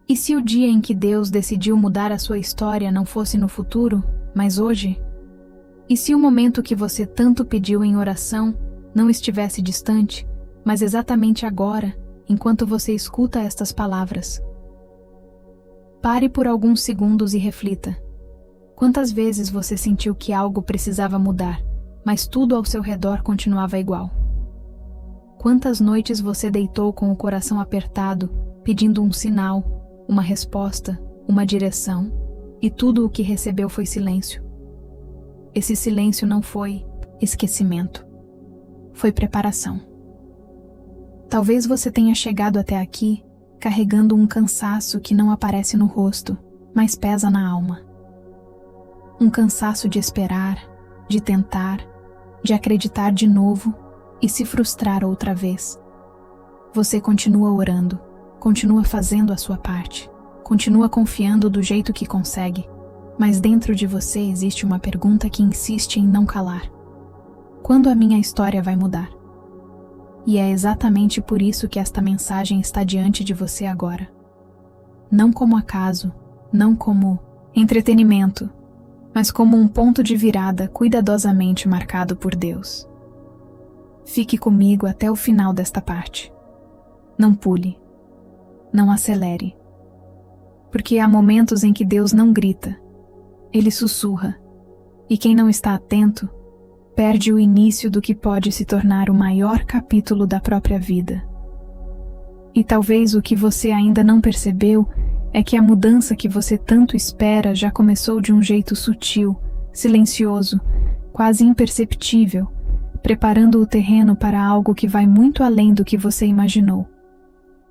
E se o dia em que Deus decidiu mudar a sua história não fosse no futuro, mas hoje? E se o momento que você tanto pediu em oração não estivesse distante, mas exatamente agora, enquanto você escuta estas palavras? Pare por alguns segundos e reflita. Quantas vezes você sentiu que algo precisava mudar, mas tudo ao seu redor continuava igual? Quantas noites você deitou com o coração apertado, pedindo um sinal, uma resposta, uma direção, e tudo o que recebeu foi silêncio? Esse silêncio não foi esquecimento, foi preparação. Talvez você tenha chegado até aqui carregando um cansaço que não aparece no rosto, mas pesa na alma. Um cansaço de esperar, de tentar, de acreditar de novo e se frustrar outra vez. Você continua orando, continua fazendo a sua parte, continua confiando do jeito que consegue, mas dentro de você existe uma pergunta que insiste em não calar. Quando a minha história vai mudar? E é exatamente por isso que esta mensagem está diante de você agora. Não como acaso, não como entretenimento, mas como um ponto de virada cuidadosamente marcado por Deus. Fique comigo até o final desta parte. Não pule. Não acelere. Porque há momentos em que Deus não grita. Ele sussurra. E quem não está atento, perde o início do que pode se tornar o maior capítulo da própria vida. E talvez o que você ainda não percebeu é que a mudança que você tanto espera já começou de um jeito sutil, silencioso, quase imperceptível, preparando o terreno para algo que vai muito além do que você imaginou.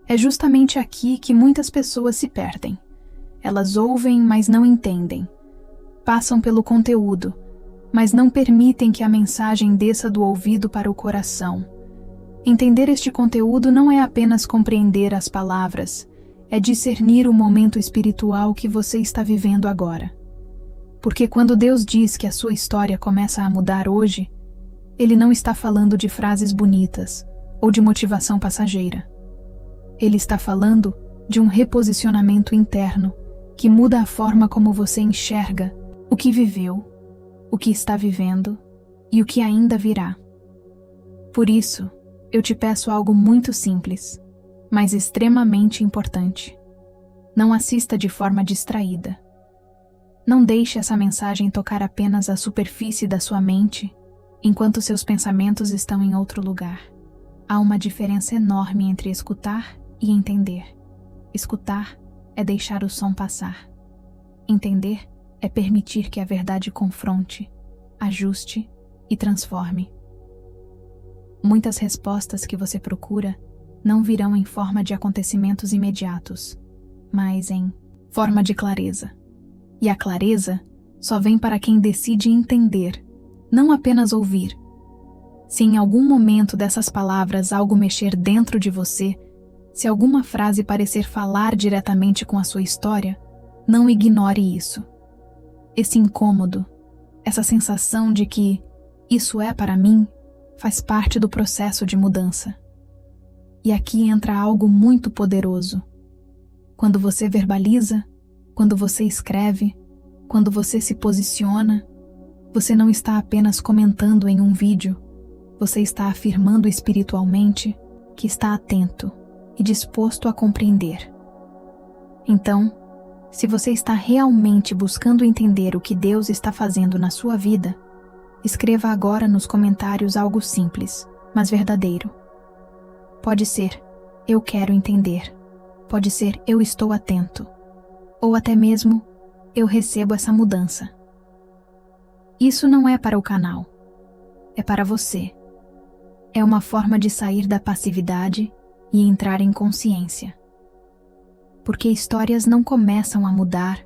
É justamente aqui que muitas pessoas se perdem. Elas ouvem, mas não entendem. Passam pelo conteúdo, mas não permitem que a mensagem desça do ouvido para o coração. Entender este conteúdo não é apenas compreender as palavras, é discernir o momento espiritual que você está vivendo agora. Porque quando Deus diz que a sua história começa a mudar hoje, Ele não está falando de frases bonitas ou de motivação passageira. Ele está falando de um reposicionamento interno que muda a forma como você enxerga o que viveu, o que está vivendo e o que ainda virá. Por isso, eu te peço algo muito simples, mas extremamente importante. Não assista de forma distraída. Não deixe essa mensagem tocar apenas a superfície da sua mente, enquanto seus pensamentos estão em outro lugar. Há uma diferença enorme entre escutar e entender. Escutar é deixar o som passar. Entender é permitir que a verdade confronte, ajuste e transforme. Muitas respostas que você procura não virão em forma de acontecimentos imediatos, mas em forma de clareza. E a clareza só vem para quem decide entender, não apenas ouvir. Se em algum momento dessas palavras algo mexer dentro de você, se alguma frase parecer falar diretamente com a sua história, não ignore isso. Esse incômodo, essa sensação de que isso é para mim, faz parte do processo de mudança. E aqui entra algo muito poderoso. Quando você verbaliza, quando você escreve, quando você se posiciona, você não está apenas comentando em um vídeo, você está afirmando espiritualmente que está atento e disposto a compreender. Então, se você está realmente buscando entender o que Deus está fazendo na sua vida, escreva agora nos comentários algo simples, mas verdadeiro. Pode ser, eu quero entender. Pode ser, eu estou atento. Ou até mesmo, eu recebo essa mudança. Isso não é para o canal. É para você. É uma forma de sair da passividade e entrar em consciência. Porque histórias não começam a mudar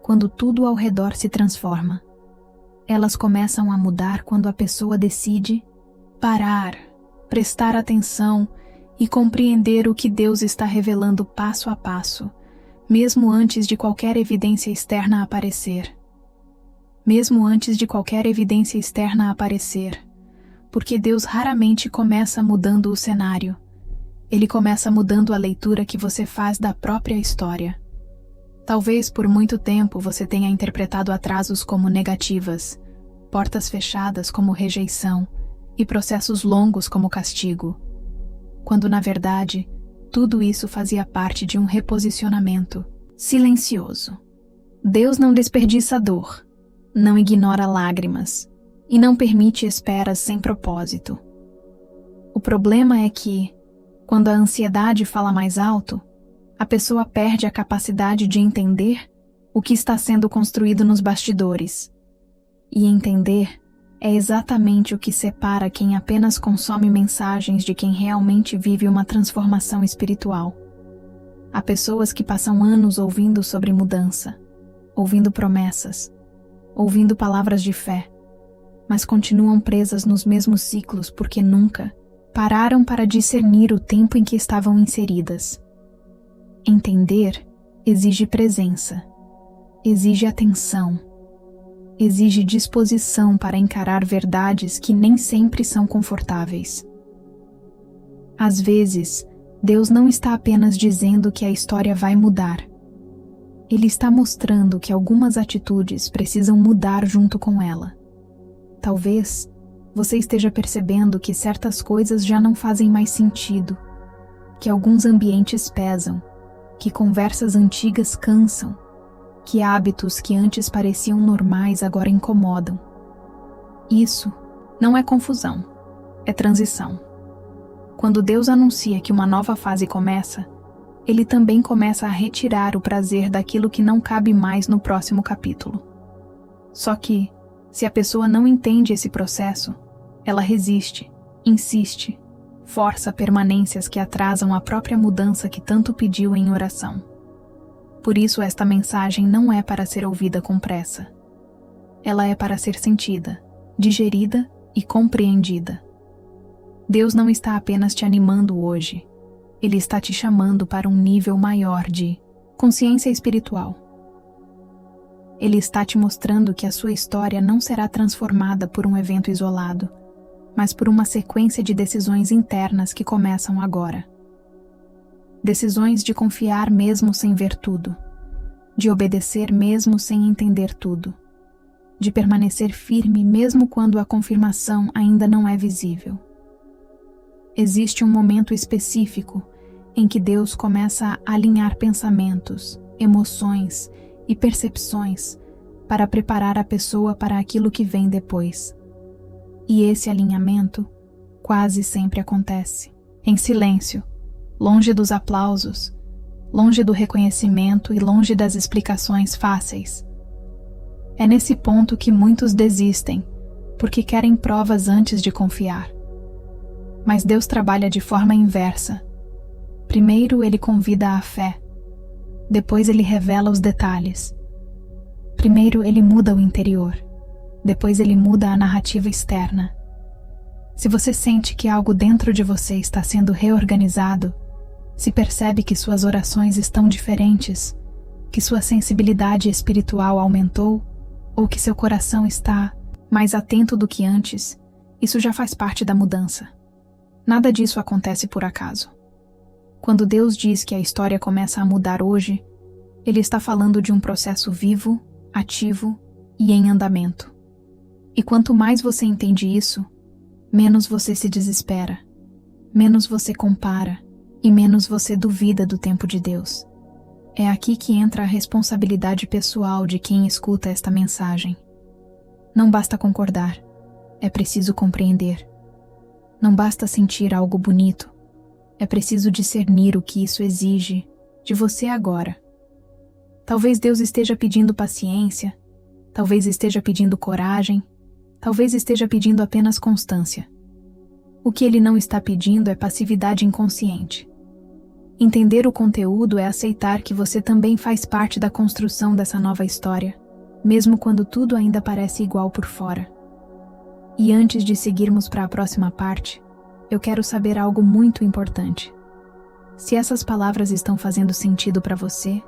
quando tudo ao redor se transforma. Elas começam a mudar quando a pessoa decide parar, prestar atenção e compreender o que Deus está revelando passo a passo, mesmo antes de qualquer evidência externa aparecer. Mesmo antes de qualquer evidência externa aparecer, porque Deus raramente começa mudando o cenário. Ele começa mudando a leitura que você faz da própria história. Talvez por muito tempo você tenha interpretado atrasos como negativas, portas fechadas como rejeição e processos longos como castigo, quando na verdade tudo isso fazia parte de um reposicionamento silencioso. Deus não desperdiça dor, não ignora lágrimas e não permite esperas sem propósito. O problema é que, quando a ansiedade fala mais alto, a pessoa perde a capacidade de entender o que está sendo construído nos bastidores. E entender é exatamente o que separa quem apenas consome mensagens de quem realmente vive uma transformação espiritual. Há pessoas que passam anos ouvindo sobre mudança, ouvindo promessas, ouvindo palavras de fé, mas continuam presas nos mesmos ciclos porque nunca pararam para discernir o tempo em que estavam inseridas. Entender exige presença, exige atenção, exige disposição para encarar verdades que nem sempre são confortáveis. Às vezes, Deus não está apenas dizendo que a história vai mudar. Ele está mostrando que algumas atitudes precisam mudar junto com ela. Talvez você esteja percebendo que certas coisas já não fazem mais sentido, que alguns ambientes pesam, que conversas antigas cansam, que hábitos que antes pareciam normais agora incomodam. Isso não é confusão, é transição. Quando Deus anuncia que uma nova fase começa, Ele também começa a retirar o prazer daquilo que não cabe mais no próximo capítulo. Só que, se a pessoa não entende esse processo, ela resiste, insiste, força permanências que atrasam a própria mudança que tanto pediu em oração. Por isso esta mensagem não é para ser ouvida com pressa. Ela é para ser sentida, digerida e compreendida. Deus não está apenas te animando hoje. Ele está te chamando para um nível maior de consciência espiritual. Ele está te mostrando que a sua história não será transformada por um evento isolado, mas por uma sequência de decisões internas que começam agora. Decisões de confiar mesmo sem ver tudo, de obedecer mesmo sem entender tudo, de permanecer firme mesmo quando a confirmação ainda não é visível. Existe um momento específico em que Deus começa a alinhar pensamentos, emoções e percepções para preparar a pessoa para aquilo que vem depois. E esse alinhamento quase sempre acontece em silêncio, longe dos aplausos, longe do reconhecimento e longe das explicações fáceis. É nesse ponto que muitos desistem, porque querem provas antes de confiar. Mas Deus trabalha de forma inversa. Primeiro Ele convida à fé, depois Ele revela os detalhes. Primeiro Ele muda o interior, depois Ele muda a narrativa externa. Se você sente que algo dentro de você está sendo reorganizado, se percebe que suas orações estão diferentes, que sua sensibilidade espiritual aumentou, ou que seu coração está mais atento do que antes, isso já faz parte da mudança. Nada disso acontece por acaso. Quando Deus diz que a história começa a mudar hoje, Ele está falando de um processo vivo, ativo e em andamento. E quanto mais você entende isso, menos você se desespera, menos você compara e menos você duvida do tempo de Deus. É aqui que entra a responsabilidade pessoal de quem escuta esta mensagem. Não basta concordar, é preciso compreender. Não basta sentir algo bonito, é preciso discernir o que isso exige de você agora. Talvez Deus esteja pedindo paciência, talvez esteja pedindo coragem, talvez esteja pedindo apenas constância. O que Ele não está pedindo é passividade inconsciente. Entender o conteúdo é aceitar que você também faz parte da construção dessa nova história, mesmo quando tudo ainda parece igual por fora. E antes de seguirmos para a próxima parte, eu quero saber algo muito importante. Se essas palavras estão fazendo sentido para você,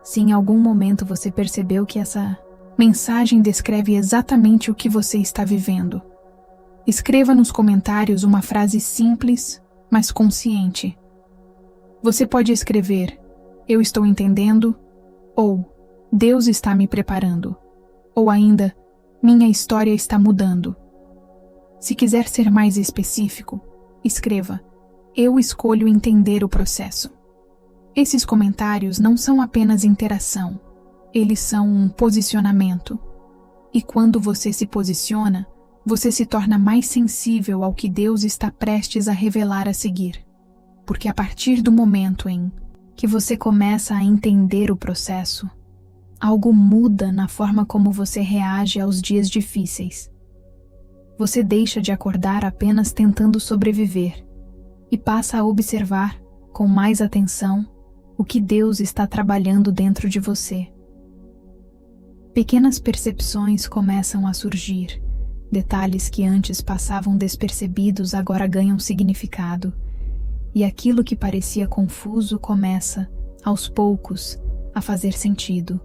se em algum momento você percebeu que essa mensagem descreve exatamente o que você está vivendo, escreva nos comentários uma frase simples, mas consciente. Você pode escrever: "Eu estou entendendo", ou Deus está me preparando, ou ainda, minha história está mudando. Se quiser ser mais específico, escreva: eu escolho entender o processo. Esses comentários não são apenas interação, eles são um posicionamento. E quando você se posiciona, você se torna mais sensível ao que Deus está prestes a revelar a seguir. Porque a partir do momento em que você começa a entender o processo, algo muda na forma como você reage aos dias difíceis. Você deixa de acordar apenas tentando sobreviver e passa a observar, com mais atenção, o que Deus está trabalhando dentro de você. Pequenas percepções começam a surgir. Detalhes que antes passavam despercebidos agora ganham significado. E aquilo que parecia confuso começa, aos poucos, a fazer sentido.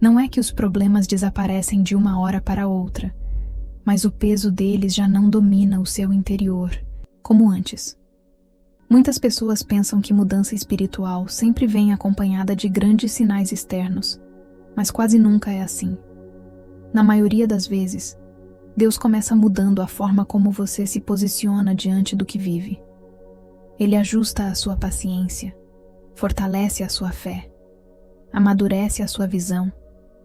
Não é que os problemas desaparecem de uma hora para outra, mas o peso deles já não domina o seu interior, como antes. Muitas pessoas pensam que mudança espiritual sempre vem acompanhada de grandes sinais externos, mas quase nunca é assim. Na maioria das vezes, Deus começa mudando a forma como você se posiciona diante do que vive. Ele ajusta a sua paciência, fortalece a sua fé, amadurece a sua visão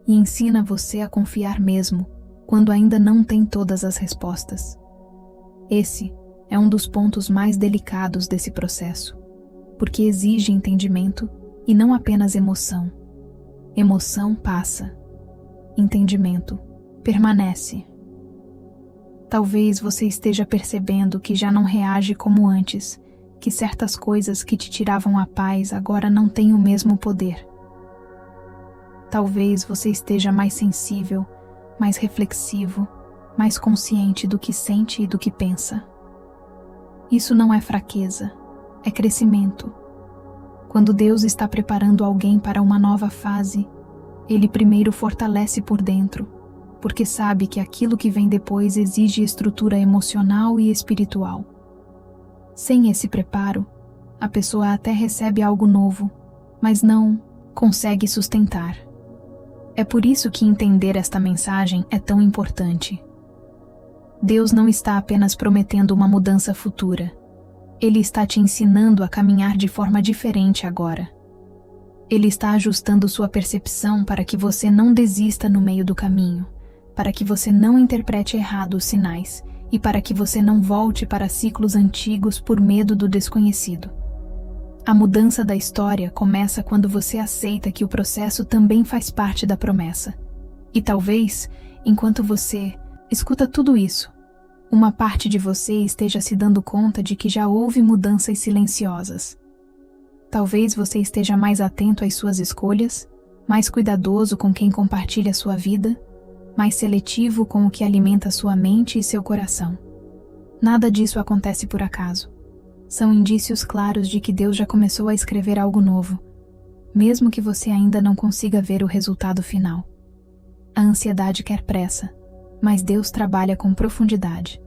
e ensina você a confiar mesmo quando ainda não tem todas as respostas. Esse é um dos pontos mais delicados desse processo, porque exige entendimento e não apenas emoção. Emoção passa, entendimento permanece. Talvez você esteja percebendo que já não reage como antes, que certas coisas que te tiravam a paz agora não têm o mesmo poder. Talvez você esteja mais sensível, mais reflexivo, mais consciente do que sente e do que pensa. Isso não é fraqueza, é crescimento. Quando Deus está preparando alguém para uma nova fase, Ele primeiro fortalece por dentro, porque sabe que aquilo que vem depois exige estrutura emocional e espiritual. Sem esse preparo, a pessoa até recebe algo novo, mas não consegue sustentar. É por isso que entender esta mensagem é tão importante. Deus não está apenas prometendo uma mudança futura. Ele está te ensinando a caminhar de forma diferente agora. Ele está ajustando sua percepção para que você não desista no meio do caminho, para que você não interprete errado os sinais e para que você não volte para ciclos antigos por medo do desconhecido. A mudança da história começa quando você aceita que o processo também faz parte da promessa. E talvez, enquanto você escuta tudo isso, uma parte de você esteja se dando conta de que já houve mudanças silenciosas. Talvez você esteja mais atento às suas escolhas, mais cuidadoso com quem compartilha sua vida, mais seletivo com o que alimenta sua mente e seu coração. Nada disso acontece por acaso. São indícios claros de que Deus já começou a escrever algo novo, mesmo que você ainda não consiga ver o resultado final. A ansiedade quer pressa, mas Deus trabalha com profundidade.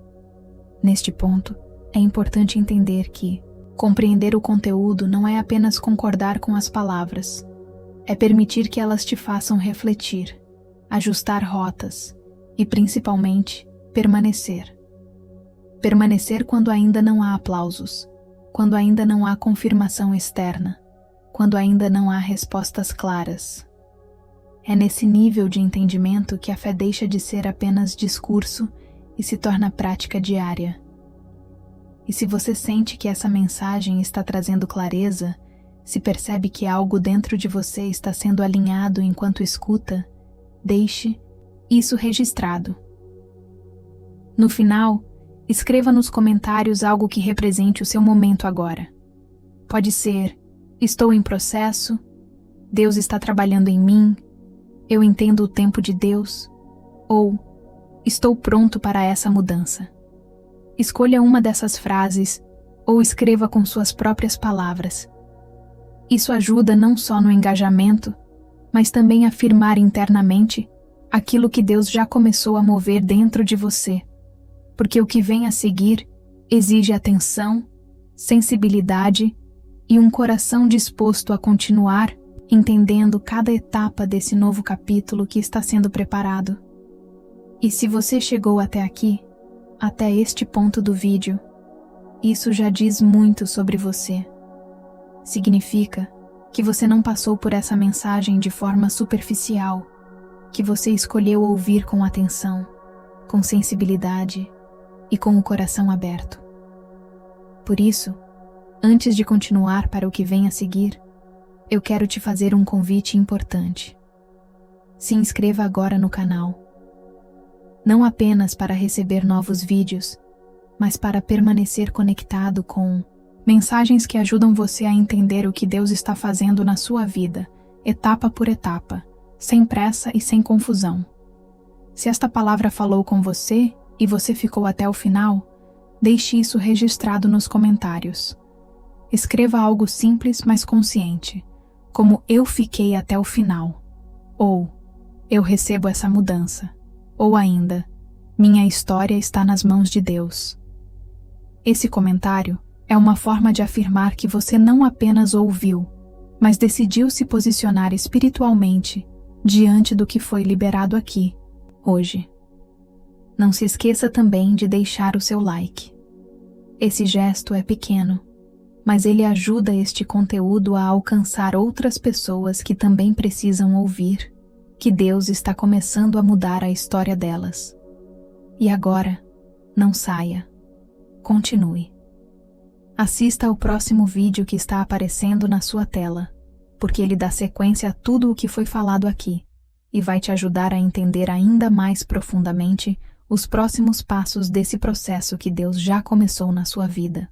Neste ponto, é importante entender que compreender o conteúdo não é apenas concordar com as palavras, é permitir que elas te façam refletir, ajustar rotas e, principalmente, permanecer. Permanecer quando ainda não há aplausos, quando ainda não há confirmação externa, quando ainda não há respostas claras. É nesse nível de entendimento que a fé deixa de ser apenas discurso e se torna prática diária. E se você sente que essa mensagem está trazendo clareza, se percebe que algo dentro de você está sendo alinhado enquanto escuta, deixe isso registrado. No final, escreva nos comentários algo que represente o seu momento agora. Pode ser: estou em processo, Deus está trabalhando em mim, eu entendo o tempo de Deus, ou estou pronto para essa mudança. Escolha uma dessas frases ou escreva com suas próprias palavras. Isso ajuda não só no engajamento, mas também a afirmar internamente aquilo que Deus já começou a mover dentro de você, porque o que vem a seguir exige atenção, sensibilidade e um coração disposto a continuar entendendo cada etapa desse novo capítulo que está sendo preparado. E se você chegou até aqui, até este ponto do vídeo, isso já diz muito sobre você. Significa que você não passou por essa mensagem de forma superficial, que você escolheu ouvir com atenção, com sensibilidade e com o coração aberto. Por isso, antes de continuar para o que vem a seguir, eu quero te fazer um convite importante. Se inscreva agora no canal. Não apenas para receber novos vídeos, mas para permanecer conectado com mensagens que ajudam você a entender o que Deus está fazendo na sua vida, etapa por etapa, sem pressa e sem confusão. Se esta palavra falou com você e você ficou até o final, deixe isso registrado nos comentários. Escreva algo simples, mas consciente, como "eu fiquei até o final", ou "eu recebo essa mudança", ou ainda "minha história está nas mãos de Deus". Esse comentário é uma forma de afirmar que você não apenas ouviu, mas decidiu se posicionar espiritualmente diante do que foi liberado aqui, hoje. Não se esqueça também de deixar o seu like. Esse gesto é pequeno, mas ele ajuda este conteúdo a alcançar outras pessoas que também precisam ouvir que Deus está começando a mudar a história delas. E agora, não saia. Continue. Assista ao próximo vídeo que está aparecendo na sua tela, porque ele dá sequência a tudo o que foi falado aqui e vai te ajudar a entender ainda mais profundamente os próximos passos desse processo que Deus já começou na sua vida.